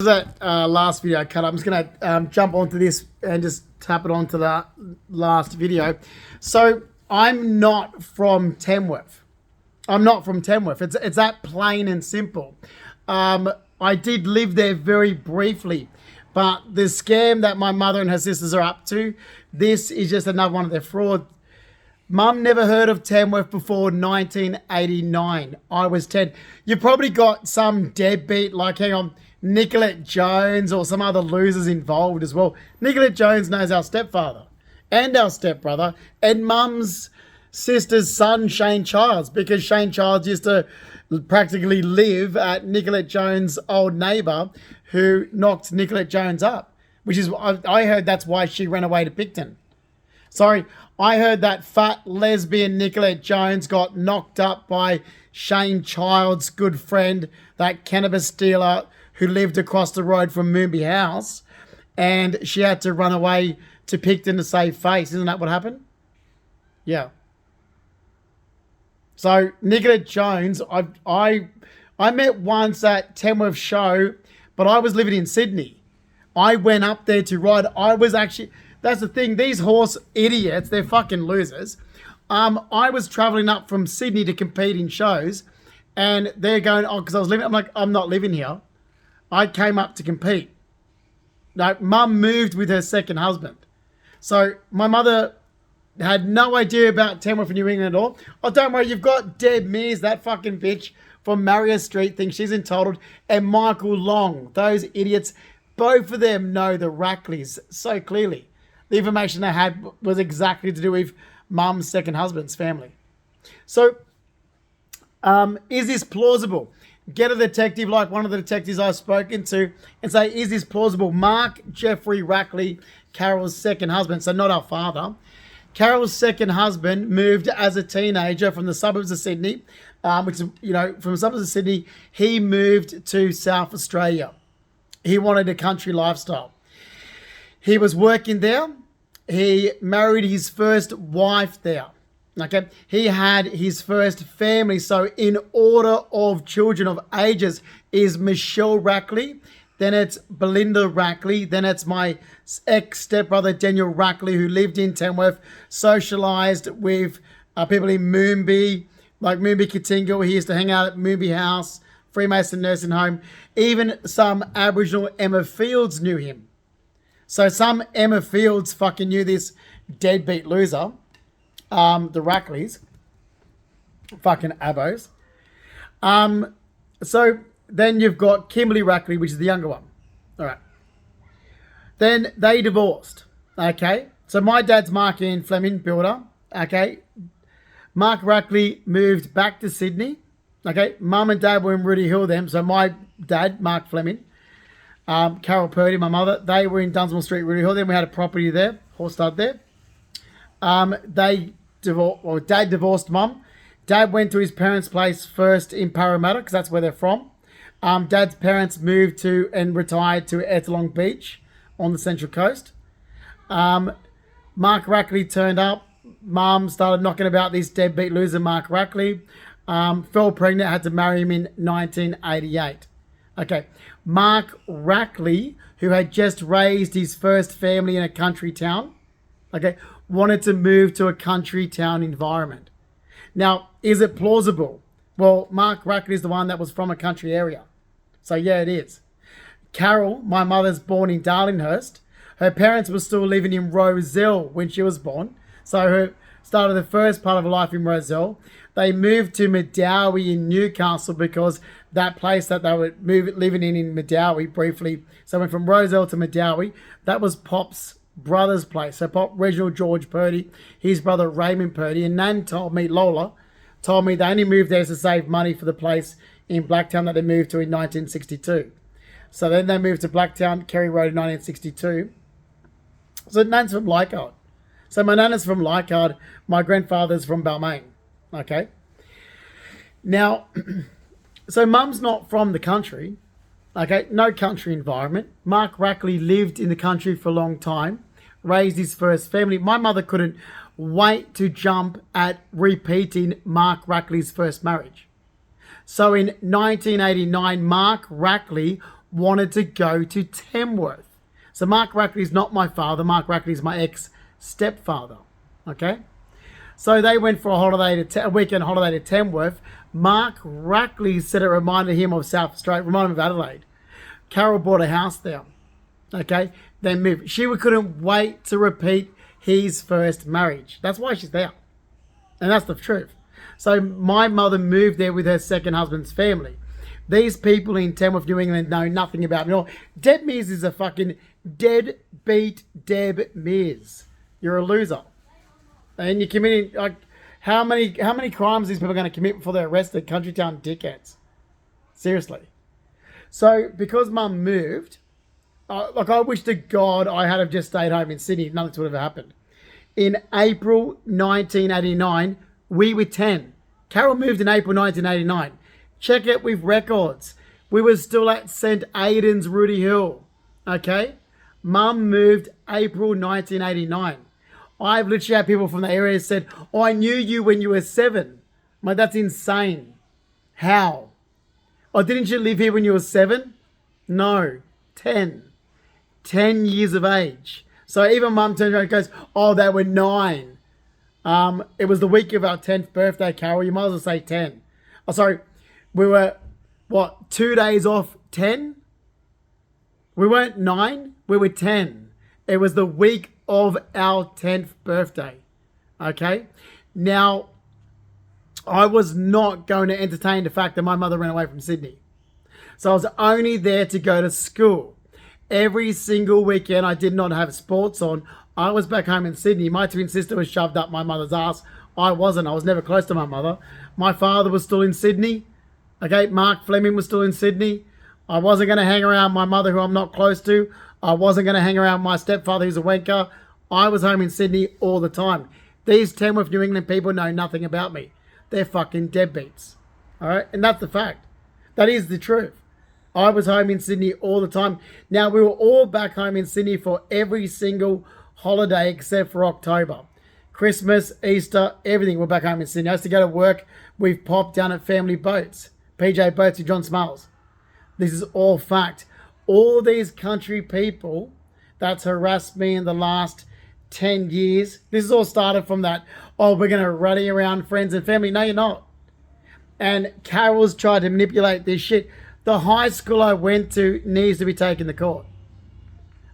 That last video I cut up. I'm just going to jump onto this and just tap it onto the last video. So I'm not from Tamworth. I'm not from Tamworth. It's that plain and simple. I did live there very briefly, but the scam that my mother and her sisters are up to, this is just another one of their fraud. Mum never heard of Tamworth before 1989. I was 10. You probably got some deadbeat, like, hang on, Nicolette Jones or some other losers involved as well. Nicolette Jones knows our stepfather and our stepbrother and Mum's sister's son, Shane Childs, because Shane Childs used to practically live at Nicolette Jones' old neighbour who knocked Nicolette Jones up, which is, I heard that's why she ran away to Picton. Sorry, I heard that fat lesbian Nicolette Jones got knocked up by Shane Childs' good friend, that cannabis dealer who lived across the road from Moonby House, and she had to run away to Picton to save face. Isn't that what happened? Yeah. So Nicolette Jones, I met once at Tamworth show, but I was living in Sydney. I went up there to ride. I was actually, that's the thing, these horse idiots, they're fucking losers. I was traveling up from Sydney to compete in shows, and they're going, oh, because I was living, I'm like, I'm not living here. I came up to compete. No, Mum moved with her second husband. So my mother had no idea about Tamworth and New England at all. Oh, don't worry, you've got Deb Mears, that fucking bitch from Marion Street, thinks she's entitled, and Michael Long, those idiots. Both of them know the Rackleys so clearly. The information they had was exactly to do with Mum's second husband's family. So, is this plausible? Get a detective like one of the detectives I've spoken to and say, is this plausible? Mark Jeffrey Rackley, Carol's second husband, so not our father. Carol's second husband moved as a teenager from the suburbs of Sydney, from the suburbs of Sydney, he moved to South Australia. He wanted a country lifestyle. He was working there. He married his first wife there. Okay, he had his first family. So in order of children of ages is Michelle Rackley, then it's Belinda Rackley, then it's my ex-stepbrother Daniel Rackley, who lived in Tamworth, socialised with people in Moonby, like Moonby Katinga. He used to hang out at Moonby House, Freemason Nursing Home. Even some Aboriginal Emma Fields knew him. So some Emma Fields fucking knew this deadbeat loser. The Rackleys, fucking abos. So then you've got Kimberly Rackley, which is the younger one. All right. Then they divorced. Okay. So my dad's Mark Ian Fleming, builder. Okay. Mark Rackley moved back to Sydney. Okay. Mum and dad were in Rudy Hill then. So my dad, Mark Fleming, Carol Purdy, my mother, they were in Dunsmore Street, Rudy Hill. Then we had a property there, horse stud there. Dad divorced Mum. Dad went to his parents' place first in Parramatta because that's where they're from. Dad's parents moved to and retired to Ettalong Beach on the Central Coast. Mark Rackley turned up. Mum started knocking about this deadbeat loser, Mark Rackley. Fell pregnant, had to marry him in 1988. Okay, Mark Rackley, who had just raised his first family in a country town, okay, wanted to move to a country town environment. Now, is it plausible? Well, Mark Rackley is the one that was from a country area. So yeah, it is. Carol, my mother's born in Darlinghurst. Her parents were still living in Rozelle when she was born. So her started the first part of her life in Rozelle. They moved to Medowie in Newcastle because that place that they were living in Medowie briefly. So went from Rozelle to Medowie. That was Pop's brother's place. So Pop, Reginald George Purdy, his brother Raymond Purdy, and Nan told me, Lola, told me they only moved there to save money for the place in Blacktown that they moved to in 1962. So then they moved to Blacktown, Kerry Road in 1962. So Nan's from Leichhardt. So my nana's from Leichhardt, my grandfather's from Balmain. Okay. Now, so Mum's not from the country. Okay, no country environment. Mark Rackley lived in the country for a long time, raised his first family. My mother couldn't wait to jump at repeating Mark Rackley's first marriage. So in 1989, Mark Rackley wanted to go to Tamworth. So Mark Rackley is not my father. Mark Rackley is my ex-stepfather. Okay? So they went for a weekend holiday to Tamworth. Mark Rackley said it reminded him of South Australia, reminded him of Adelaide. Carol bought a house there. Okay? They moved. She couldn't wait to repeat his first marriage. That's why she's there. And that's the truth. So my mother moved there with her second husband's family. These people in Tamworth, New England know nothing about me. Deb Mears is a fucking deadbeat Deb Mears. You're a loser. And you're committing, like, how many crimes these people are going to commit before they're arrested? Country town dickheads. Seriously. So because mum moved, I wish to God I had have just stayed home in Sydney. Nothing would have happened. In April 1989, we were 10. Carol moved in April 1989. Check it with records. We were still at St. Aidan's, Rudy Hill. Okay? Mum moved April 1989. I've literally had people from the area said, oh, I knew you when you were 7. I'm like, that's insane. How? Oh, didn't you live here when you were 7? No. 10. 10 years of age. So even mum turns around and goes, oh, they were 9. It was the week of our 10th birthday, Carol. You might as well say 10. Oh, sorry. We were, 2 days off 10? We weren't 9. We were 10. It was the week of our 10th birthday. Okay? Now, I was not going to entertain the fact that my mother ran away from Sydney. So I was only there to go to school. Every single weekend I did not have sports on. I was back home in Sydney. My twin sister was shoved up my mother's ass. I wasn't. I was never close to my mother. My father was still in Sydney. Okay, Mark Fleming was still in Sydney. I wasn't going to hang around my mother, who I'm not close to. I wasn't going to hang around my stepfather, who's a wanker. I was home in Sydney all the time. These Tamworth, New England people know nothing about me. They're fucking deadbeats. All right? And that's the fact. That is the truth. I was home in Sydney all the time. Now, we were all back home in Sydney for every single holiday except for October. Christmas, Easter, everything. We're back home in Sydney. I used to go to work with Pop down at Family Boats. PJ Boats with John Smiles. This is all fact. All these country people that's harassed me in the last 10 years, this is all started from that, oh, we're going to rally around friends and family. No, you're not. And Carol's tried to manipulate this shit. The high school I went to needs to be taken to court.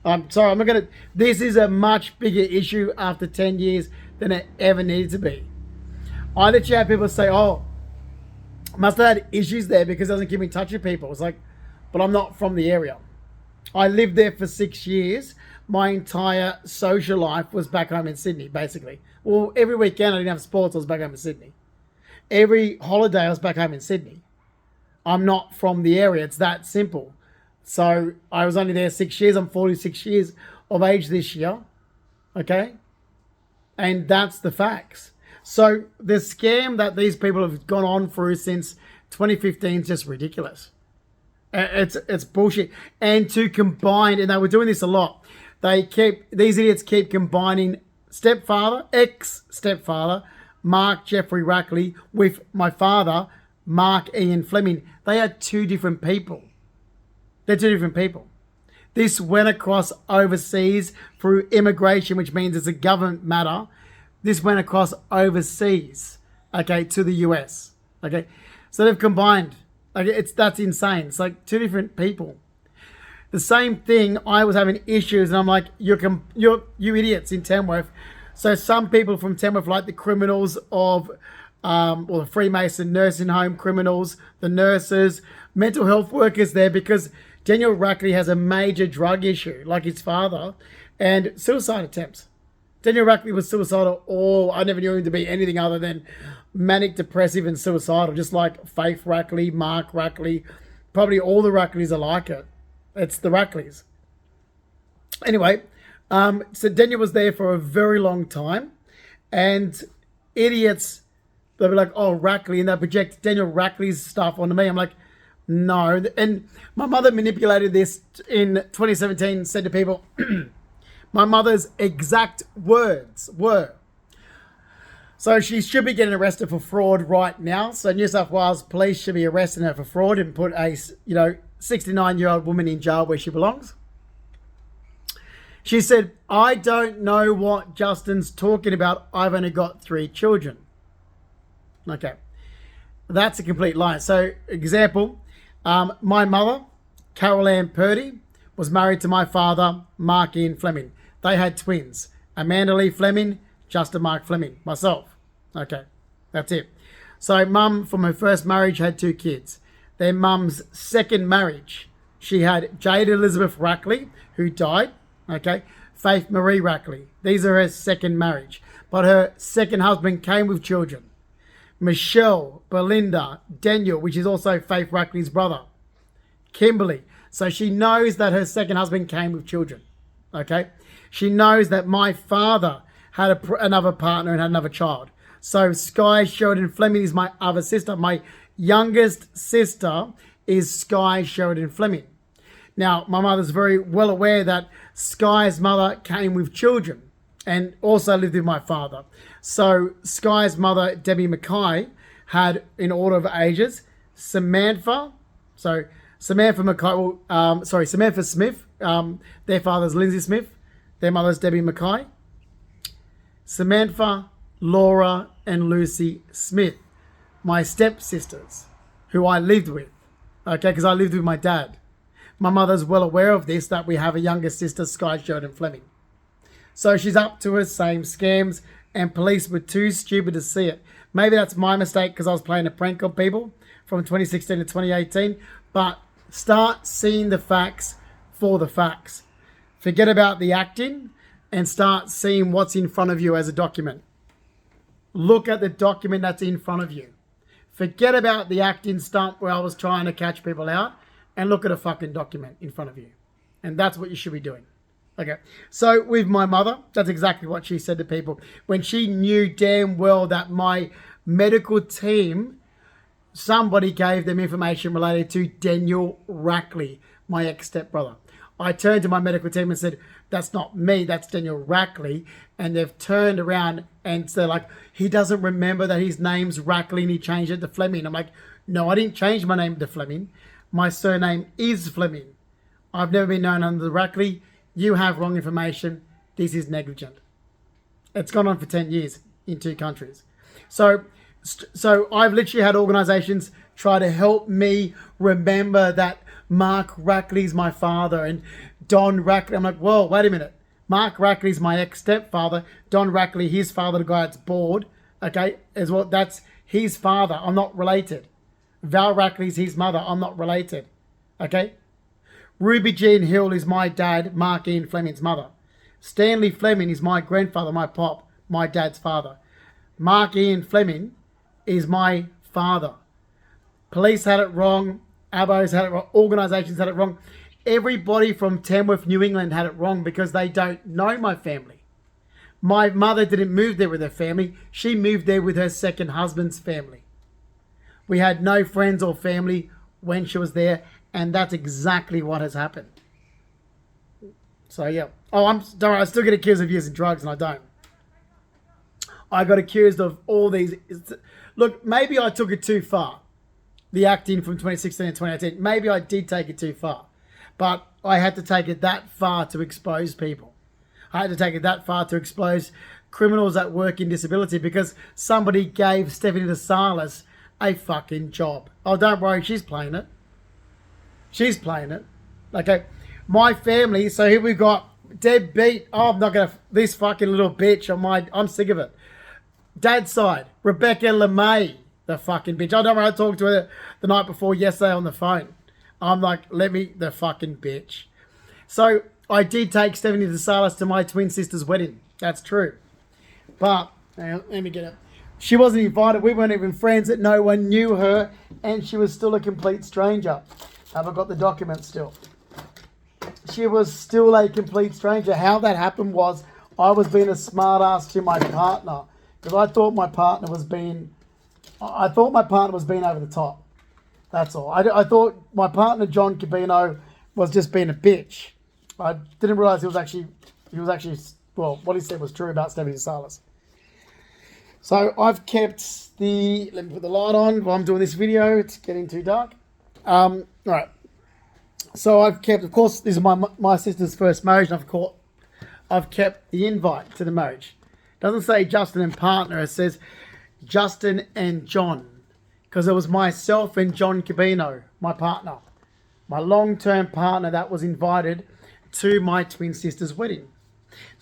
I'm sorry, I'm not going to... This is a much bigger issue after 10 years than it ever needed to be. I literally have people say, oh, must have had issues there because it doesn't keep in touch with people. It's like, but I'm not from the area. I lived there for 6 years. My entire social life was back home in Sydney, basically. Well, every weekend I didn't have sports, I was back home in Sydney. Every holiday I was back home in Sydney. I'm not from the area. It's that simple. So I was only there 6 years. I'm 46 years of age this year. Okay? And that's the facts. So the scam that these people have gone on through since 2015 is just ridiculous. It's bullshit. And to combine, and they were doing this a lot, these idiots keep combining stepfather, ex-stepfather, Mark Jeffrey Rackley, with my father, Mark Ian Fleming. They are two different people. They're two different people. This went across overseas through immigration, which means it's a government matter. This went across overseas, okay, to the US, okay? So they've combined. Like, that's insane. It's like two different people. The same thing, I was having issues, and I'm like, you idiots in Tamworth. So some people from Tamworth, like the criminals of, or the Freemason nursing home criminals, the nurses, mental health workers there, because Daniel Rackley has a major drug issue, like his father, and suicide attempts. Daniel Rackley was suicidal, I never knew him to be anything other than manic, depressive, and suicidal, just like Faith Rackley, Mark Rackley. Probably all the Rackleys are like it. It's the Rackleys. Anyway, so Daniel was there for a very long time, and idiots, they'll be like, oh, Rackley, and they project Daniel Rackley's stuff onto me. I'm like, no. And my mother manipulated this in 2017 and said to people, my mother's exact words were, so she should be getting arrested for fraud right now. So New South Wales police should be arresting her for fraud and put a, 69-year-old woman in jail where she belongs. She said, I don't know what Justin's talking about. I've only got 3 children. Okay. That's a complete lie. So, example, my mother, Carol Ann Purdy, was married to my father, Mark Ian Fleming. They had twins, Amanda Lee Fleming, Justin Mark Fleming, myself. Okay, that's it. So, mum, from her first marriage, had 2 kids. Then mum's second marriage, she had Jade Elizabeth Rackley, who died. Okay, Faith Marie Rackley. These are her second marriage. But her second husband came with children. Michelle, Belinda, Daniel, which is also Faith Rackley's brother. Kimberly. So she knows that her second husband came with children. Okay. She knows that my father had another partner and had another child. So Sky Sheridan Fleming is my other sister. My youngest sister is Sky Sheridan Fleming. Now, my mother's very well aware that Sky's mother came with children and also lived with my father. So Sky's mother, Debbie Mackay, had, in order of ages, Samantha. So Samantha Mackay, Samantha Smith. Their father's Lindsay Smith. Their mother's Debbie Mackay. Samantha, Laura, and Lucy Smith. My stepsisters, who I lived with. Okay, because I lived with my dad. My mother's well aware of this, that we have a younger sister, Sky Sheridan Fleming. So she's up to her same scams, and police were too stupid to see it. Maybe that's my mistake because I was playing a prank on people from 2016 to 2018. But start seeing the facts for the facts. Forget about the acting and start seeing what's in front of you as a document. Look at the document that's in front of you. Forget about the acting stunt where I was trying to catch people out. And look at a fucking document in front of you. And that's what you should be doing. Okay. So with my mother, that's exactly what she said to people. When she knew damn well that my medical team, somebody gave them information related to Daniel Rackley, my ex-stepbrother. I turned to my medical team and said, that's not me, that's Daniel Rackley. And they've turned around and they're like, he doesn't remember that his name's Rackley and he changed it to Fleming. I'm like, no, I didn't change my name to Fleming. My surname is Fleming. I've never been known under the Rackley. You have wrong information. This is negligent. It's gone on for 10 years in 2 countries. So I've literally had organisations try to help me remember that Mark Rackley's my father and Don Rackley. I'm like, whoa, wait a minute. Mark Rackley's my ex-stepfather. Don Rackley, his father, the guy that's bald, okay, as well. That's his father. I'm not related. Val Rackley's his mother. I'm not related. Okay? Ruby Jean Hill is my dad, Mark Ian Fleming's mother. Stanley Fleming is my grandfather, my pop, my dad's father. Mark Ian Fleming is my father. Police had it wrong. Abos had it wrong. Organisations had it wrong. Everybody from Tamworth, New England had it wrong because they don't know my family. My mother didn't move there with her family. She moved there with her second husband's family. We had no friends or family when she was there, and that's exactly what has happened. So, yeah. Oh, don't worry, I still get accused of using drugs, and I don't. I got accused of all these. Look, maybe I took it too far. The acting from 2016 and 2018. Maybe I did take it too far. But I had to take it that far to expose people. I had to take it that far to expose criminals that work in disability because somebody gave Stephanie DeSalis a fucking job. Oh, don't worry, she's playing it. She's playing it. Okay. My family, so here we've got deadbeat. Oh, I'm not going to, this fucking little bitch I'm sick of it. Dad's side, Rebecca LeMay, the fucking bitch. I don't know, I talked to her the night before yesterday on the phone. I'm like, the fucking bitch. So I did take Stephanie DeSalis to my twin sister's wedding. That's true. But, hang on, let me get it. She wasn't invited. We weren't even friends. That no one knew her. And she was still a complete stranger. Have I got the document still? She was still a complete stranger. How that happened was I was being a smart ass to my partner. Because I thought my partner was being over the top. That's all. I thought my partner, John Cabino, was just being a bitch. I didn't realise he was actually, well, what he said was true about Stephanie DeSalis. So I've kept let me put the light on while I'm doing this video. It's getting too dark. All right. So I've kept, of course, this is my sister's first marriage, and I've kept the invite to the marriage. It doesn't say Justin and partner, it says Justin and John, because it was myself and John Cabino, my partner, my long-term partner that was invited to my twin sister's wedding.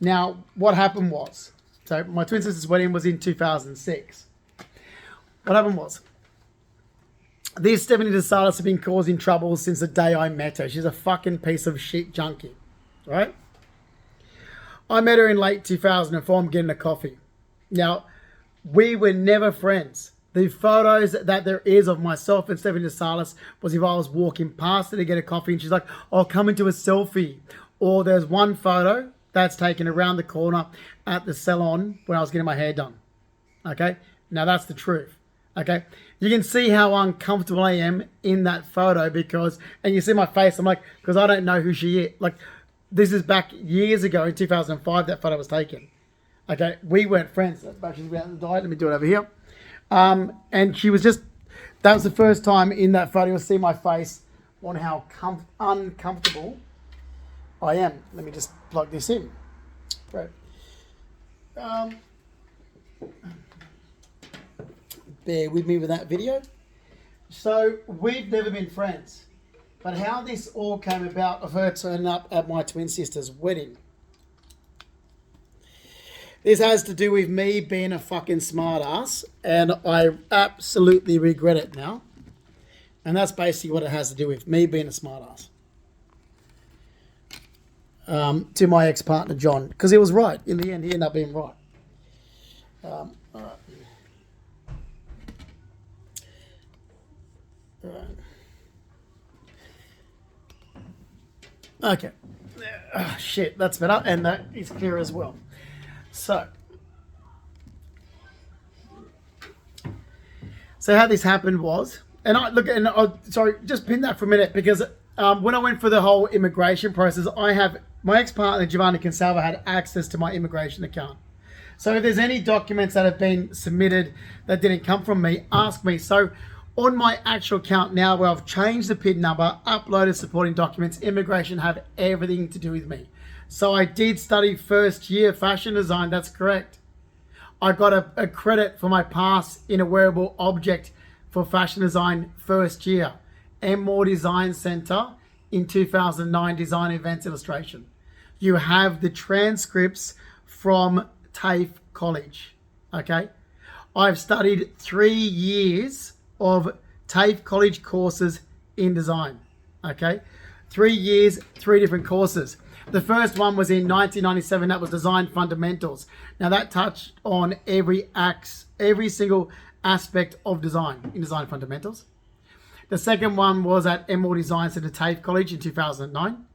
Now, what happened was, so my twin sister's wedding was in 2006. What happened was, this Stephanie DeSalis has been causing trouble since the day I met her. She's a fucking piece of shit junkie, right? I met her in late 2004. I'm getting a coffee. Now, we were never friends. The photos that there is of myself and Stephanie DeSalis was if I was walking past her to get a coffee and she's like, "I'll come into a selfie." Or there's one photo that's taken around the corner at the salon when I was getting my hair done. Okay? Now that's the truth. Okay? You can see how uncomfortable I am in that photo because, and you see my face, I'm like, because I don't know who she is. Like, this is back years ago in 2005 that photo was taken. Okay? We weren't friends. That's back, she's about to die. Let me do it over here. And she was just, that was the first time in that photo you'll see my face on how uncomfortable I am. Let me just plug this in. Right. Bear with me with that video. So we've never been friends, but how this all came about of her turning up at my twin sister's wedding. This has to do with me being a fucking smart ass, and I absolutely regret it now. And that's basically what it has to do with, me being a smart ass. To my ex-partner, John, because he was right. In the end, he ended up being right. All right. All right. Okay. Oh, shit, that's better, and that is clear as well. So how this happened was, and I look, and sorry, just pin that for a minute because when I went for the whole immigration process, I have my ex-partner Giovanni Consalva had access to my immigration account. So if there's any documents that have been submitted that didn't come from me, ask me. So on my actual account now, where I've changed the PIN number, uploaded supporting documents, immigration have everything to do with me. So I did study first year fashion design. That's correct. I got a credit for my pass in a wearable object for fashion design first year. Moore Design Center in 2009, design events illustration. You have the transcripts from TAFE College. Okay. I've studied 3 years of TAFE College courses in design. Okay. 3 years, 3 different courses. The first one was in 1997. That was Design Fundamentals. Now that touched on every single aspect of design in Design Fundamentals. The second one was at Moore Design Center TAFE College in 2009.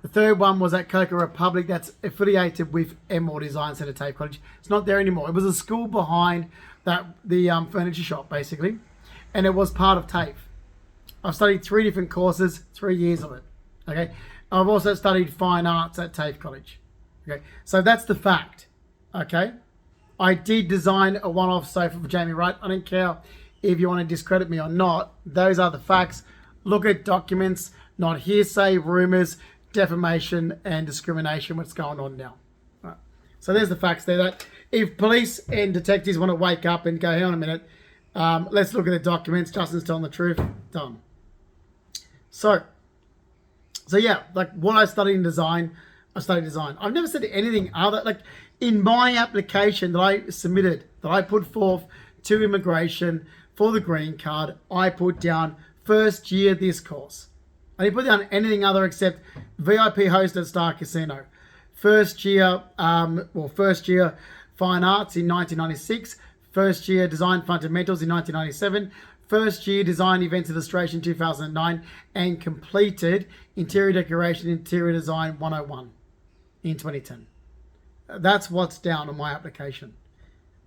The third one was at Coca Republic, that's affiliated with Moore Design Center TAFE College. It's not there anymore. It was a school behind the furniture shop, basically, and it was part of TAFE. I've studied 3 different courses, 3 years of it. Okay. I've also studied fine arts at TAFE College. Okay. So that's the fact. Okay. I did design a one-off sofa for Jamie Wright. I don't care if you want to discredit me or not. Those are the facts. Look at documents, not hearsay, rumors, defamation, and discrimination. What's going on now? All right. So there's the facts there. That if police and detectives want to wake up and go, hang on a minute, let's look at the documents. Justin's telling the truth. Done. So yeah, like what I studied in design, I studied design. I've never said anything other, like in my application that I submitted, that I put forth to immigration for the green card, I put down first year this course. I didn't put down anything other except VIP host at Star Casino. First year fine arts in 1996. First year design fundamentals in 1997. First year design events illustration 2009, and completed interior decoration, interior design 101 in 2010. That's what's down on my application.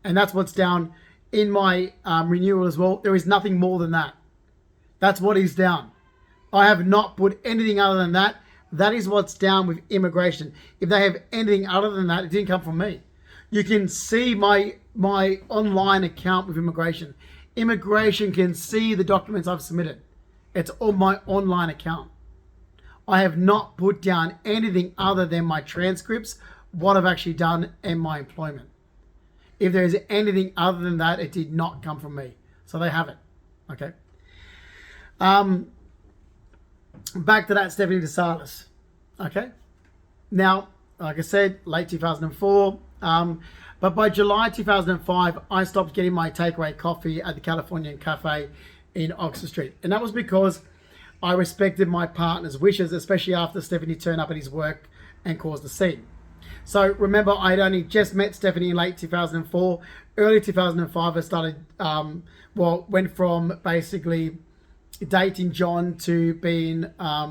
And that's what's down in my renewal as well. There is nothing more than that. That's what is down. I have not put anything other than that. That is what's down with immigration. If they have anything other than that, it didn't come from me. You can see my online account with immigration. Immigration can see the documents I've submitted. It's on my online account. I have not put down anything other than my transcripts, what I've actually done, and my employment. If there is anything other than that, it did not come from me. So they have it. Okay. Back to that Stephanie DeSalis. Okay. Now, like I said, late 2004. But by July 2005, I stopped getting my takeaway coffee at the Californian Cafe in Oxford Street. And that was because I respected my partner's wishes, especially after Stephanie turned up at his work and caused a scene. So remember, I'd only just met Stephanie in late 2004. Early 2005, I started, went from basically dating John to being, what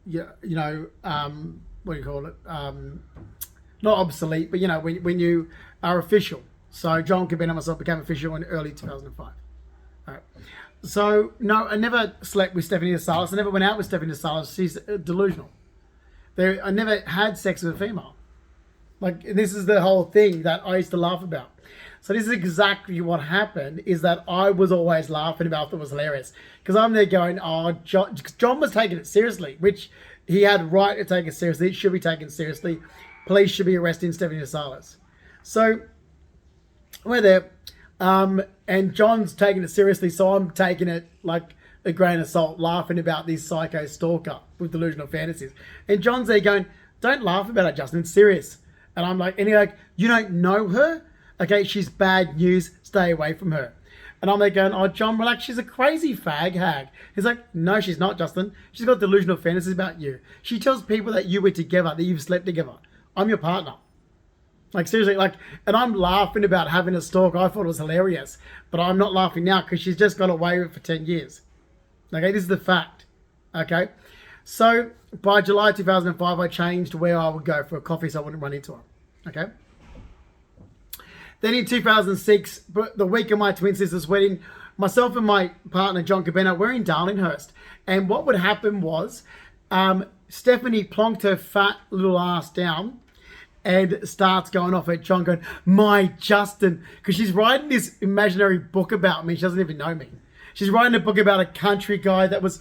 do you call it? Not obsolete, but when you are official. So John Cabina and myself became official in early 2005. All right. So no, I never slept with Stephanie DeSalis. I never went out with Stephanie DeSalis. She's delusional. I never had sex with a female. Like, this is the whole thing that I used to laugh about. So this is exactly what happened, is that I was always laughing about it. Was hilarious. Because I'm there going, oh, John was taking it seriously, which he had right to take it seriously. It should be taken seriously. Police should be arresting Stephanie DeSalis. So we're there, and John's taking it seriously, so I'm taking it like a grain of salt, laughing about this psycho stalker with delusional fantasies. And John's there going, don't laugh about it, Justin, it's serious. And I'm like, and he's like, you don't know her? Okay, she's bad news, stay away from her. And I'm there going, oh, John, relax, she's a crazy fag hag. He's like, no, she's not, Justin. She's got delusional fantasies about you. She tells people that you were together, that you've slept together. I'm your partner. Like, seriously, like, and I'm laughing about having a stalk. I thought it was hilarious. But I'm not laughing now because she's just got away with it for 10 years. Okay, this is the fact. Okay? So, by July 2005, I changed where I would go for a coffee so I wouldn't run into her. Okay? Then in 2006, the week of my twin sister's wedding, myself and my partner, John Cabena, we're in Darlinghurst. And what would happen was, Stephanie plonked her fat little ass down and starts going off at John going, my Justin, because she's writing this imaginary book about me. She doesn't even know me. She's writing a book about a country guy that was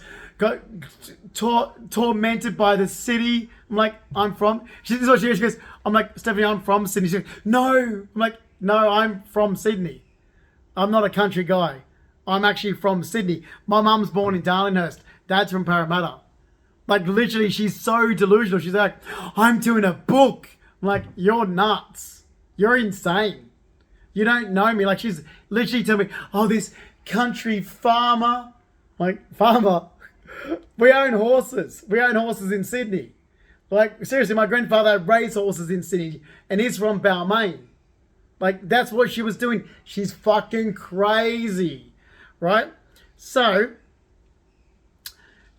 tormented by the city. I'm like, this is what she goes, I'm like, Stephanie, I'm from Sydney. She goes, no. I'm like, no, I'm from Sydney. I'm not a country guy. I'm actually from Sydney. My mum's born in Darlinghurst. Dad's from Parramatta. Like, literally, she's so delusional. She's like, I'm doing a book. I'm like, you're nuts. You're insane. You don't know me. Like, she's literally telling me, oh, this country farmer. Like, farmer? We own horses. We own horses in Sydney. Like, seriously, my grandfather raised horses in Sydney, and he's from Balmain. Like, that's what she was doing. She's fucking crazy. Right? So,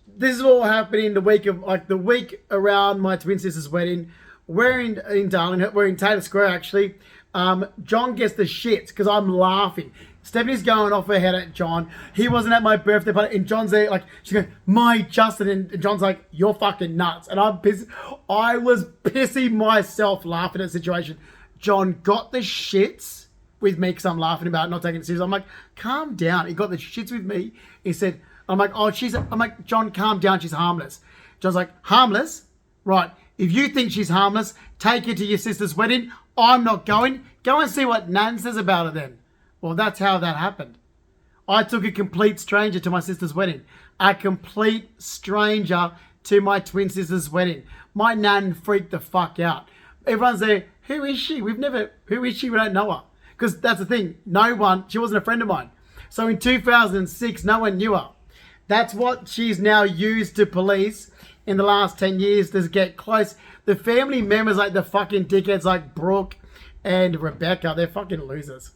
this is all happening the week around my twin sister's wedding. We're in Darling. We're in Taylor Square, actually. John gets the shits because I'm laughing. Stephanie's going off her head at John. He wasn't at my birthday party, and John's there, like, she's going, my Justin, and John's like, you're fucking nuts. And I'm pissed. I was pissing myself laughing at the situation. John got the shits with me because I'm laughing about it, not taking it seriously. I'm like, calm down. He got the shits with me. He said, I'm like, I'm like, John, calm down. She's harmless. John's like, harmless? Right. If you think she's harmless, take her to your sister's wedding. I'm not going. Go and see what Nan says about her then. Well, that's how that happened. I took a complete stranger to my sister's wedding. A complete stranger to my twin sister's wedding. My Nan freaked the fuck out. Everyone's there, who is she? Who is she? We don't know her. Because that's the thing. She wasn't a friend of mine. So in 2006, no one knew her. That's what she's now used to police in the last 10 years to get close. The family members, like the fucking dickheads like Brooke and Rebecca, they're fucking losers.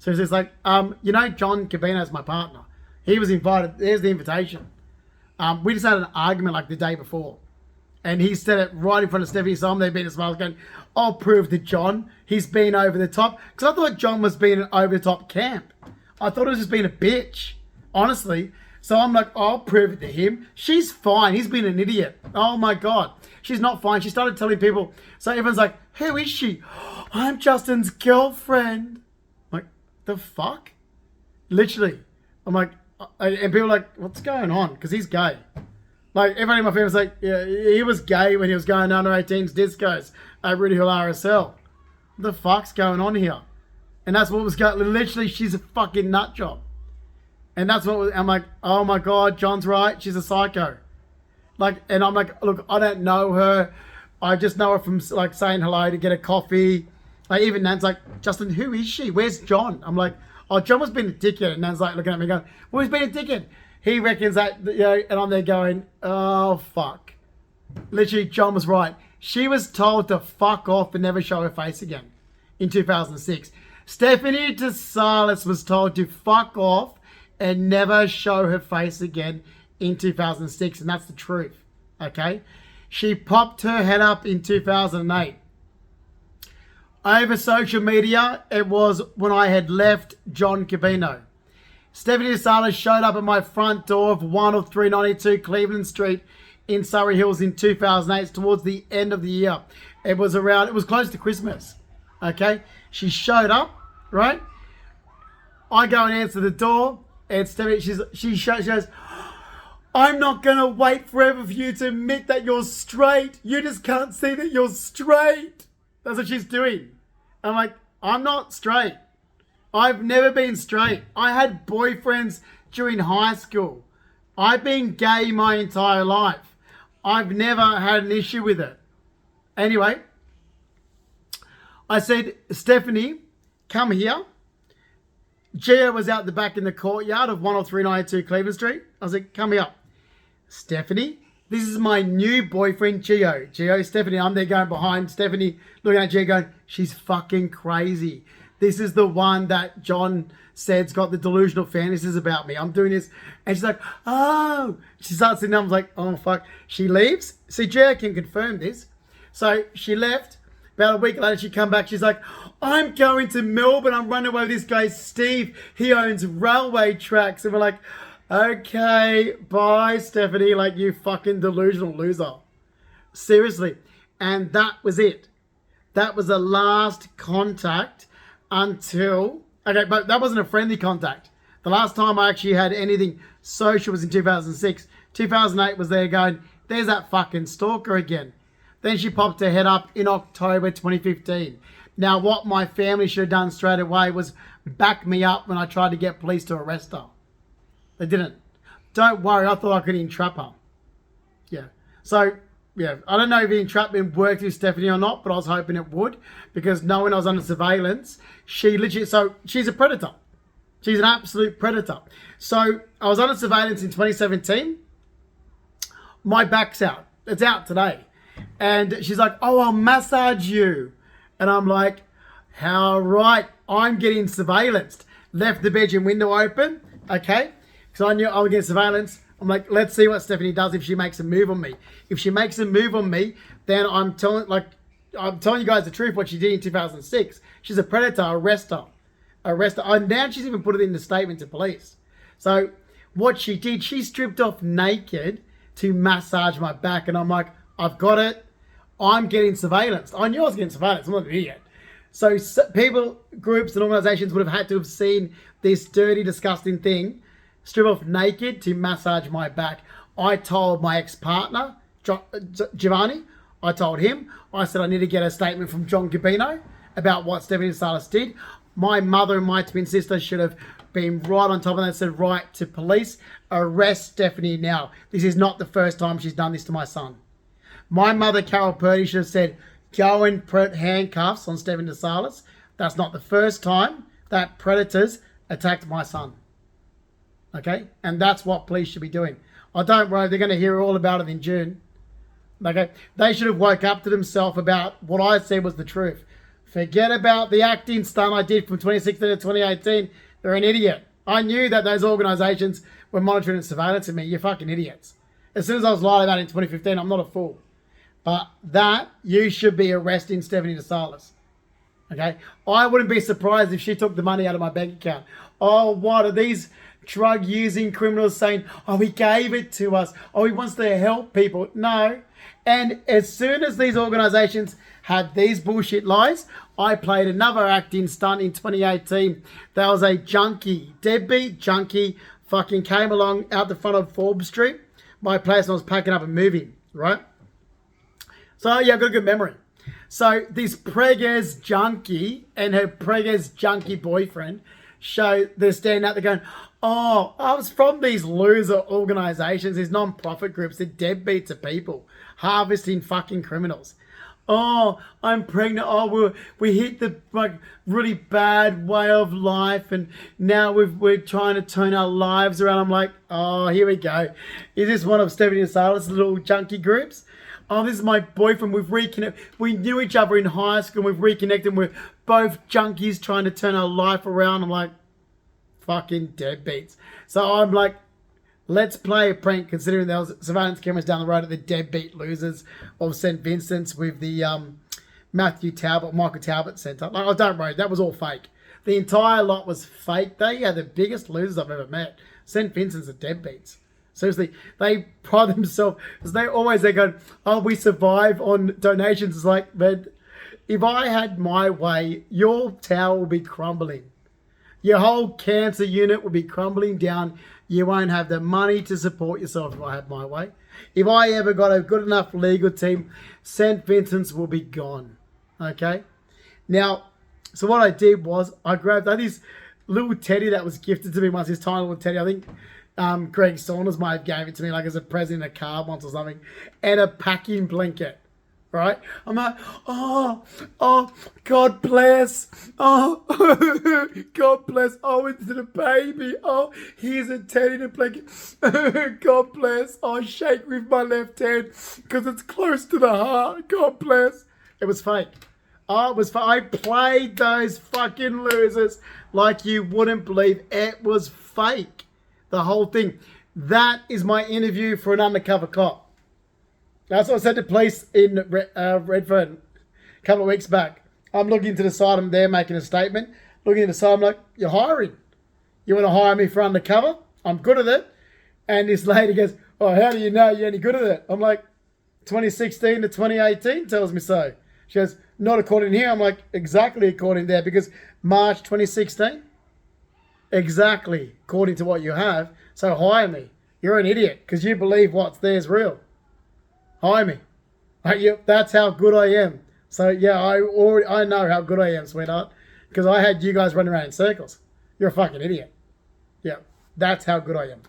So it's like, John Cabina is my partner. He was invited. There's the invitation. We just had an argument like the day before. And he said it right in front of Stephanie. So I'm there being a smile going, I'll prove to John he's been over the top. Because I thought John was being an over the top camp. I thought it was just being a bitch. Honestly. So I'm like, I'll prove it to him. She's fine. He's been an idiot. Oh my God. She's not fine. She started telling people. So everyone's like, who is she? I'm Justin's girlfriend. I'm like, the fuck? Literally. I'm like, and people are like, what's going on? Because he's gay. Like, everyone in my family was like, yeah, he was gay when he was going under 18s discos at Rudy Hill RSL. What the fuck's going on here? And that's what was going. Literally, she's a fucking nut job. And that's what I'm like, oh my God, John's right. She's a psycho. Like, and I'm like, look, I don't know her. I just know her from like saying hello to get a coffee. Like, even Nan's like, Justin, who is she? Where's John? I'm like, oh, John was being a dickhead. And Nan's like looking at me going, well, he's been a dickhead. He reckons that, you know, and I'm there going, oh, fuck. Literally, John was right. She was told to fuck off and never show her face again in 2006. Stephanie DeSalis was told to fuck off and never show her face again in 2006. And that's the truth, okay? She popped her head up in 2008. Over social media, it was when I had left John Cabino. Stephanie DeSalis showed up at my front door of 10392 Cleveland Street in Surrey Hills in 2008, towards the end of the year. It was close to Christmas, okay? She showed up, right? I go and answer the door, and Stephanie, she goes, I'm not going to wait forever for you to admit that you're straight. You just can't see that you're straight. That's what she's doing. I'm like, I'm not straight. I've never been straight. I had boyfriends during high school. I've been gay my entire life. I've never had an issue with it. Anyway, I said, Stephanie, come here. Gio was out the back in the courtyard of 10392 Cleveland Street. I was like, come here. Stephanie, this is my new boyfriend, Gio. Gio, Stephanie, I'm there going behind Stephanie, looking at Gio going, she's fucking crazy. This is the one that John said's got the delusional fantasies about me. I'm doing this. And she's like, oh. She starts sitting down. I was like, oh, fuck. She leaves. See, Gio can confirm this. So she left. About a week later, she come back. She's like, I'm going to Melbourne. I'm running away with this guy, Steve. He owns railway tracks. And we're like, okay, bye, Stephanie. Like, you fucking delusional loser. Seriously. And that was it. That was the last contact until... Okay, but that wasn't a friendly contact. The last time I actually had anything social was in 2006. 2008 was there going, there's that fucking stalker again. Then she popped her head up in October 2015. Now, what my family should have done straight away was back me up when I tried to get police to arrest her. They didn't. Don't worry, I thought I could entrap her. Yeah. So, yeah, I don't know if the entrapment worked with Stephanie or not, but I was hoping it would, because knowing I was under surveillance, so she's a predator. She's an absolute predator. So I was under surveillance in 2017. My back's out. It's out today. And she's like, oh, I'll massage you. And I'm like, how right, I'm getting surveillanced. Left the bedroom window open, okay? Because I knew I would get surveillance. I'm like, let's see what Stephanie does if she makes a move on me. If she makes a move on me, then I'm telling you guys the truth, what she did in 2006. She's a predator, arrest her. And now she's even put it in the statement to police. So what she did, she stripped off naked to massage my back. And I'm like, I've got it. I'm getting surveillance. I knew I was getting surveillance. I'm not an idiot. So people, groups and organizations would have had to have seen this dirty, disgusting thing, strip off naked to massage my back. I told my ex-partner, Giovanni, I told him, I said I need to get a statement from John Gabino about what Stephanie Salas did. My mother and my twin sister should have been right on top of that and said, right to police, arrest Stephanie now. This is not the first time she's done this to my son. My mother, Carol Purdy, should have said, go and put handcuffs on Stephanie Salas. That's not the first time that predators attacked my son. Okay? And that's what police should be doing. I don't worry, they're going to hear all about it in June. Okay? They should have woke up to themselves about what I said was the truth. Forget about the acting stunt I did from 2016 to 2018. They're an idiot. I knew that those organizations were monitoring and surveillance me. You're fucking idiots. As soon as I was lied about it in 2015, I'm not a fool. But that, you should be arresting Stephanie DeSalis. Okay? I wouldn't be surprised if she took the money out of my bank account. Oh, what are these drug-using criminals saying? Oh, he gave it to us. Oh, he wants to help people. No. And as soon as these organizations had these bullshit lies, I played another acting stunt in 2018. There was a junkie, deadbeat junkie, fucking came along out the front of Forbes Street my place and I was packing up and moving, right? So yeah, I've got a good memory. So this preggers junkie and her preggers junkie boyfriend they're standing out there going, oh, I was from these loser organizations, these non-profit groups, they're deadbeats of people, harvesting fucking criminals. Oh, I'm pregnant. Oh, we hit the really bad way of life, and now we're trying to turn our lives around. I'm like, oh, here we go. Is this one of Stephanie and Silas' little junkie groups? Oh, this is my boyfriend. We've reconnected. We knew each other in high school. We've reconnected. We're both junkies trying to turn our life around. I'm like, fucking deadbeats. So I'm like, let's play a prank, considering there was surveillance cameras down the road at the deadbeat losers of St. Vincent's with the Michael Talbot Centre. Like, oh, don't worry, that was all fake. The entire lot was fake. They are the biggest losers I've ever met. St. Vincent's are deadbeats. Seriously, they pride themselves, because they go, oh, we survive on donations. It's like, man, if I had my way, your tower will be crumbling. Your whole cancer unit will be crumbling down. You won't have the money to support yourself if I had my way. If I ever got a good enough legal team, St. Vincent's will be gone. Okay? Now, so what I did was I grabbed this little teddy that was gifted to me once, this tiny little teddy. I think Greg Saunders might have gave it to me like as a present in a car once or something, and a packing blanket. Right? I'm like, oh, God bless. Oh, God bless. Oh, it's the baby. Oh, here's a teddy and a blanket. God bless. I shake with my left hand because it's close to the heart. God bless. It was fake. Oh, it was fake. I played those fucking losers like you wouldn't believe. It was fake. The whole thing. That is my interview for an undercover cop. That's what I said to police in Redfern a couple of weeks back. I'm looking to the side, I'm there making a statement. Looking to the side, I'm like, you're hiring. You want to hire me for undercover? I'm good at it. And this lady goes, oh, how do you know you're any good at it? I'm like, 2016 to 2018 tells me so. She goes, not according here. I'm like, exactly according there, because March 2016? Exactly according to what you have. So hire me. You're an idiot because you believe what's there is real. Hire me. That's how good I am. So yeah, I know how good I am, sweetheart, because I had you guys running around in circles. You're a fucking idiot. Yeah, that's how good I am.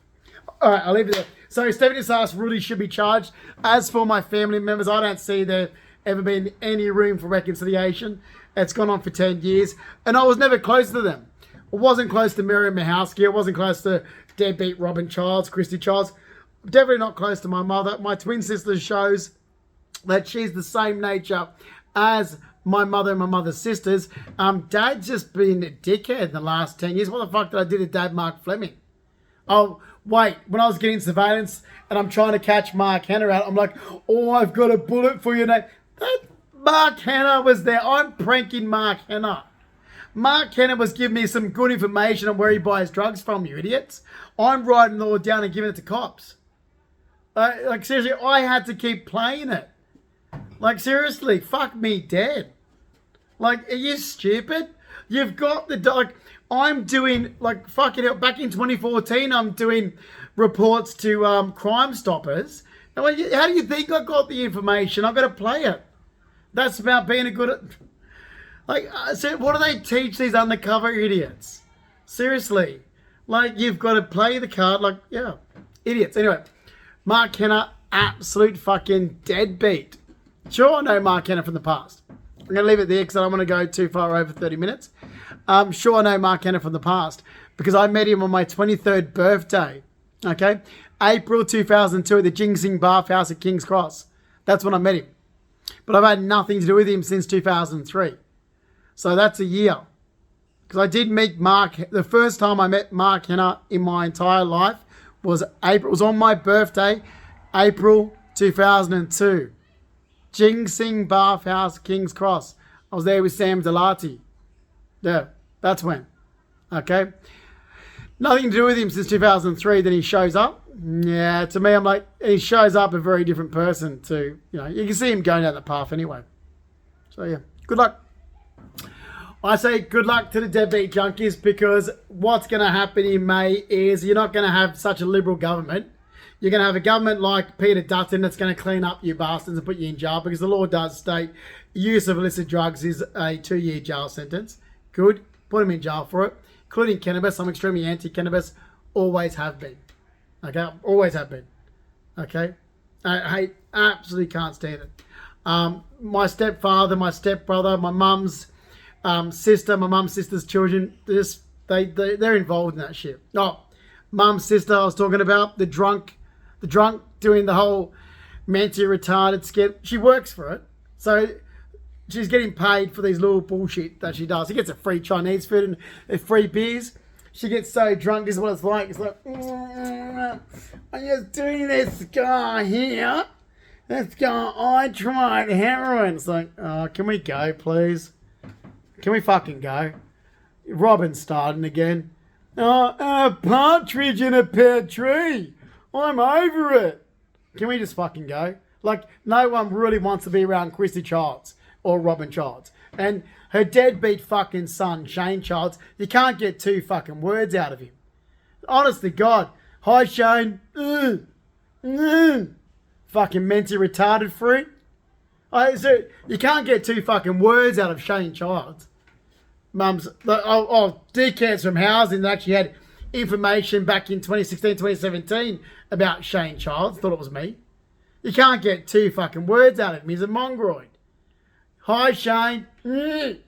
All right, I'll leave it there. So Stephanie Sass really should be charged. As for my family members, I don't see there ever been any room for reconciliation. It's gone on for 10 years, and I was never close to them. I wasn't close to Miriam Mahowski. I wasn't close to deadbeat Robin Childs, Christy Childs. Definitely not close to my mother. My twin sister shows that she's the same nature as my mother and my mother's sisters. Dad's just been a dickhead in the last 10 years. What the fuck did I do to Dad Mark Fleming? Oh, wait. When I was getting surveillance and I'm trying to catch Mark Hanna out, I'm like, oh, I've got a bullet for your name. That Mark Hanna was there. I'm pranking Mark Hanna. Mark Hanna was giving me some good information on where he buys drugs from, you idiots. I'm writing it all down and giving it to cops. Like, seriously, I had to keep playing it. Like, seriously, fuck me dead. Like, are you stupid? You've got I'm doing, fucking hell, back in 2014, I'm doing reports to Crime Stoppers. And how do you think I got the information? I've got to play it. That's about being a good... so what do they teach these undercover idiots? Seriously. You've got to play the card, yeah, idiots. Anyway, Mark Hanna, absolute fucking deadbeat. Sure, I know Mark Hanna from the past. I'm going to leave it there because I don't want to go too far over 30 minutes. Sure, I know Mark Hanna from the past because I met him on my 23rd birthday. Okay? April 2002 at the Jing Sing Bathhouse at King's Cross. That's when I met him. But I've had nothing to do with him since 2003. So that's a year. Because I did meet Mark. The first time I met Mark Hanna in my entire life was April. It was on my birthday, April 2002. Jing Sing Bathhouse, King's Cross. I was there with Sam Delati. Yeah, that's when. Okay. Nothing to do with him since 2003. Then he shows up. Yeah, to me, I'm like, he shows up a very different person to, you can see him going down the path anyway. So yeah, good luck. I say good luck to the deadbeat junkies because what's going to happen in May is you're not going to have such a liberal government you're going to have a government like Peter Dutton that's going to clean up you bastards and put you in jail, because the law does state use of illicit drugs is a 2-year jail sentence. Good. Put him in jail for it, including cannabis. I'm extremely anti-cannabis. Always have been. Okay? Always have been. Okay? I absolutely can't stand it. My stepfather, my stepbrother, my mum's sister, my mum's sister's children, they're involved in that shit. Oh, mum's sister I was talking about, the drunk doing the whole mentally retarded skit. She works for it. So she's getting paid for these little bullshit that she does. She gets a free Chinese food and free beers. She gets so drunk, this is what it's like. It's like, I'm just doing this guy here. This guy, I tried heroin. It's like, can we go, please? Can we fucking go? Robin's starting again. A partridge in a pear tree. I'm over it. Can we just fucking go? Like, no one really wants to be around Chrissy Childs or Robin Childs. And her deadbeat fucking son, Shane Childs, you can't get 2 fucking words out of him. Honest to God. Hi, Shane. Fucking mentally retarded fruit. So you can't get 2 fucking words out of Shane Childs. Mum's, dickheads from housing that actually had information back in 2016, 2017 about Shane Childs. Thought it was me. You can't get 2 fucking words out of him. He's a mongroid. Hi, Shane. That's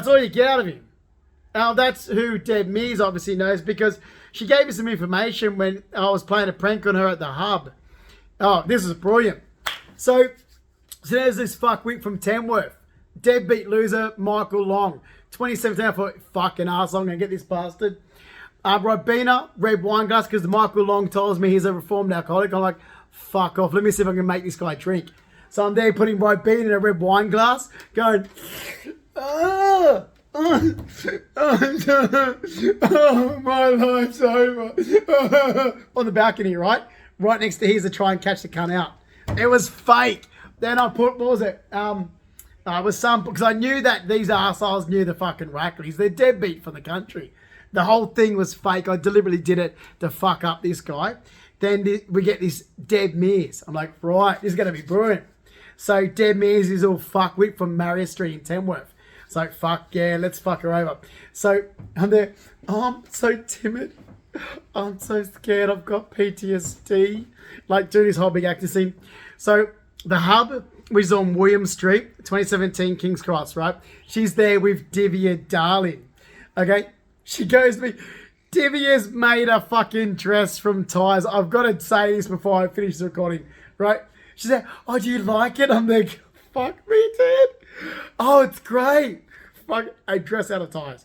all you get out of him. Now, that's who Deb Mears obviously knows, because she gave me some information when I was playing a prank on her at the hub. Oh, this is brilliant. So there's this fuckwit from Tamworth. Deadbeat loser, Michael Long. 2017, I thought, fucking arsehole, I'm going to get this bastard. Ribena, red wine glass, because Michael Long tells me he's a reformed alcoholic. I'm like, fuck off. Let me see if I can make this guy drink. So I'm there putting Ribena in a red wine glass, going, oh, my life's over. On the balcony, right? Right next to his to try and catch the cunt out. It was fake. Then I put, what was it? It was some, because I knew that these arseholes knew the fucking Rackley's. They're deadbeat from the country. The whole thing was fake. I deliberately did it to fuck up this guy. Then we get this Deb Mears. I'm like, right, this is going to be brilliant. So Deb Mears is all fuckwit from Marius Street in Tamworth. It's like, fuck yeah, let's fuck her over. So I'm there, I'm so timid. I'm so scared. I've got PTSD. Like doing this whole big acting scene. So the hub, which is on William Street, 2017 King's Cross, right? She's there with Divya Darling. Okay? She goes to me, Divya's made a fucking dress from ties. I've got to say this before I finish the recording, right? She said, oh, do you like it? I'm like, fuck me, dude. Oh, it's great. Fuck, a dress out of ties.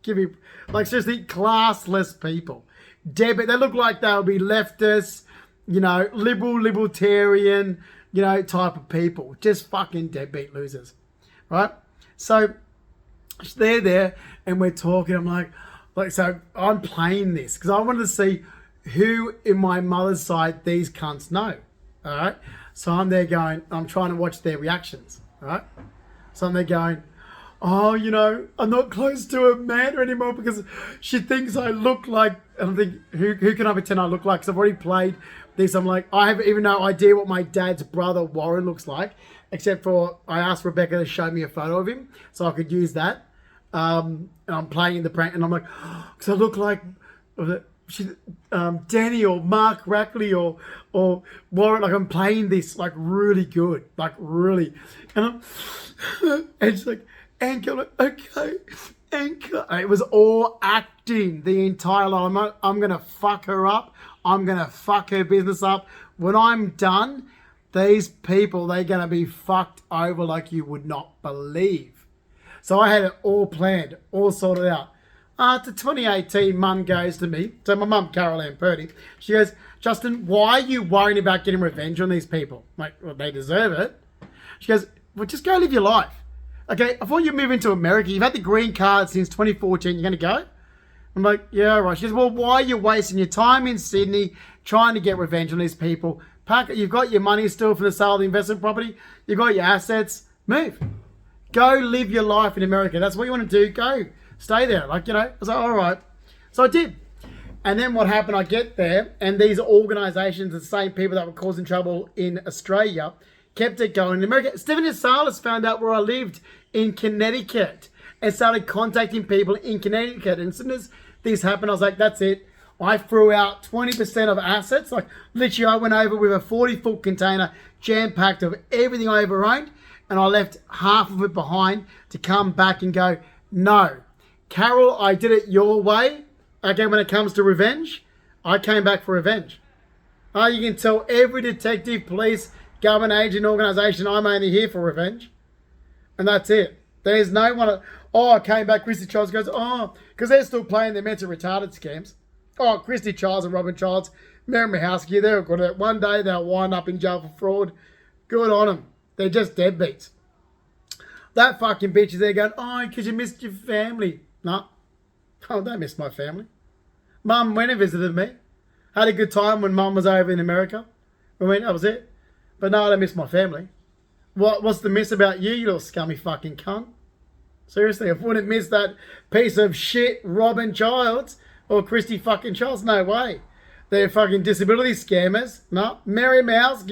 Give me, like, seriously, classless people. Deadbeat. They look like they'll be leftists, you know, libertarian, you know, type of people. Just fucking deadbeat losers, right? So they're there and we're talking. I'm like, so I'm playing this because I wanted to see who in my mother's side these cunts know. All right. So I'm there going, I'm trying to watch their reactions. All right. So I'm there going, oh, you know, I'm not close to Amanda anymore because she thinks I look like, and I think, who can I pretend I look like? Because I've already played this. I'm like, I have even no idea what my dad's brother Warren looks like, except for I asked Rebecca to show me a photo of him so I could use that. And I'm playing the prank and I'm like, because I look like Danny or Mark Rackley or Warren. Like I'm playing this like really good, like really. And she's like, Anchor, like, okay, Anchor. And it was all acting the entire line. I'm going to fuck her up. I'm going to fuck her business up. When I'm done, these people, they're going to be fucked over like you would not believe. So I had it all planned, all sorted out. After 2018, Mum goes to me, so my mum, Carol Ann Purdy, she goes, Justin, why are you worrying about getting revenge on these people? I'm like, well, they deserve it. She goes, well, just go live your life. Okay, I thought you're moving to America. You've had the green card since 2014. You're going to go? I'm like, yeah, right. She goes, well, why are you wasting your time in Sydney trying to get revenge on these people? You've got your money still for the sale of the investment property. You've got your assets. Move. Go live your life in America. That's what you want to do. Go. Stay there. Like, you know, I was like, all right. So I did. And then what happened, I get there, and these organisations, the same people that were causing trouble in Australia, kept it going in America. Stephen Salas found out where I lived in Connecticut and started contacting people in Connecticut. And as soon as this happened, I was like, that's it. I threw out 20% of assets. Like, literally, I went over with a 40-foot container jam-packed of everything I ever owned, and I left half of it behind to come back and go, no, Carol, I did it your way. Okay, when it comes to revenge, I came back for revenge. You can tell every detective, police, government agent, organisation, I'm only here for revenge. And that's it. There's no one, I came back, Christy Childs goes, because they're still playing their mental retarded scams. Christy Childs and Robin Childs, Mary Mahowski, they're good at it. One day they'll wind up in jail for fraud. Good on them. They're just deadbeats. That fucking bitch is there going, because you missed your family. No. I don't miss my family. Mum went and visited me. Had a good time when Mum was over in America. That was it. But no, I don't miss my family. What's the miss about you, you little scummy fucking cunt? Seriously, I wouldn't miss that piece of shit Robin Childs or Christy fucking Childs. No way. They're fucking disability scammers. No. Mary Mouse,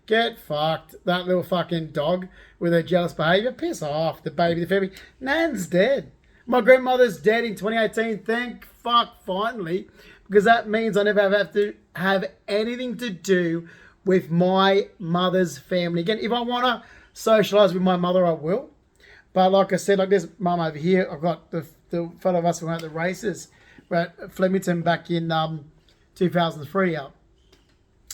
get fucked. That little fucking dog with her jealous behaviour. Piss off. The baby, the family. Nan's dead. My grandmother's dead in 2018. Thank fuck, finally. Because that means I never have to have anything to do with my mother's family. Again, if I want to socialise with my mother, I will. But like I said, like this mum over here, I've got the photo of us when we were at the races. We're at Flemington back in 2003.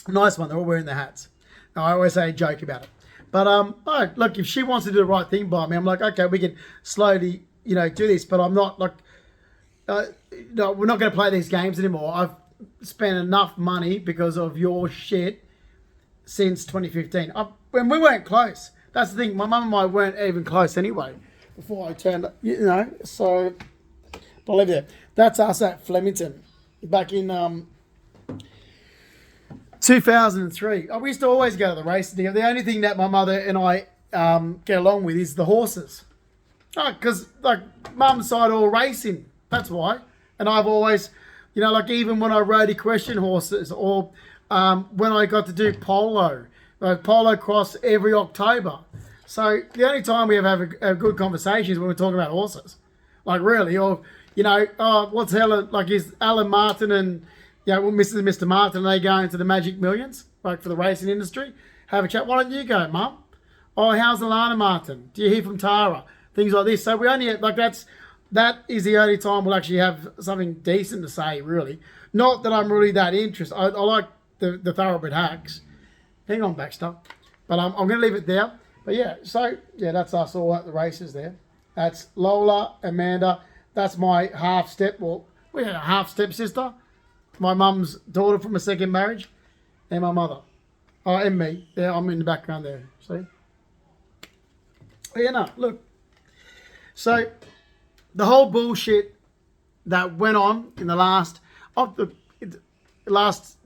Nice one. They're all wearing the hats. Now, I always say a joke about it. But look, if she wants to do the right thing by me, I'm like, okay, we can slowly, do this. But I'm not like, no, we're not going to play these games anymore. I've spent enough money because of your shit since 2015. When we weren't close. That's the thing. My mum and I weren't even close anyway before I turned, so believe it. That's us at Flemington back in 2003. We used to always go to the races together. The only thing that my mother and I get along with is the horses. Because, mum's side all racing. That's why. And I've always, even when I rode equestrian horses or when I got to do polo cross every October. So the only time we ever have a good conversation is when we're talking about horses. Really. Or, what's Helen, is Alan Martin and, Mrs. and Mr. Martin, are they going to the Magic Millions, for the racing industry? Have a chat. Why don't you go, Mum? How's Alana Martin? Do you hear from Tara? Things like this. So we only, that is the only time we'll actually have something decent to say, really. Not that I'm really that interested. I like the thoroughbred hacks. Hang on, Baxter. But I'm going to leave it there. But that's us all at the races there. That's Lola, Amanda. That's my half-step, a half-step sister. My mum's daughter from a second marriage. And my mother. And me. Yeah, I'm in the background there. See? Look. So, the whole bullshit that went on in the last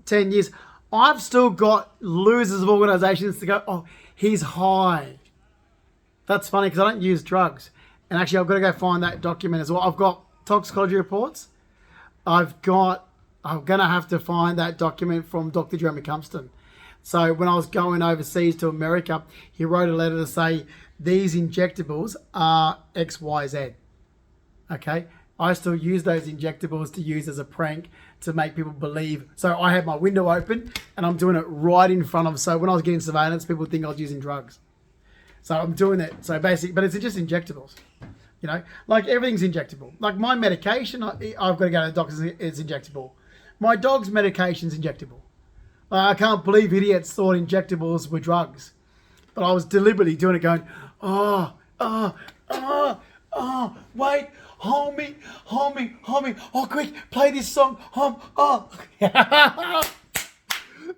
10 years, I've still got losers of organisations to go, he's high. That's funny because I don't use drugs. And actually, I've got to go find that document as well. I've got toxicology reports. I'm going to have to find that document from Dr. Jeremy Cumpston. So when I was going overseas to America, he wrote a letter to say, these injectables are X, Y, Z. Okay? I still use those injectables to use as a prank to make people believe. So I had my window open and I'm doing it right in front of. So when I was getting surveillance, people would think I was using drugs. So I'm doing that. So basically, but it's just injectables. Everything's injectable. My medication, I've got to go to the doctor's, it's injectable. My dog's medication's injectable. I can't believe idiots thought injectables were drugs. But I was deliberately doing it going, wait, hold me. Quick, play this song.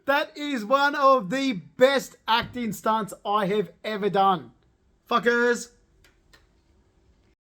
That is one of the best acting stunts I have ever done. Fuckers.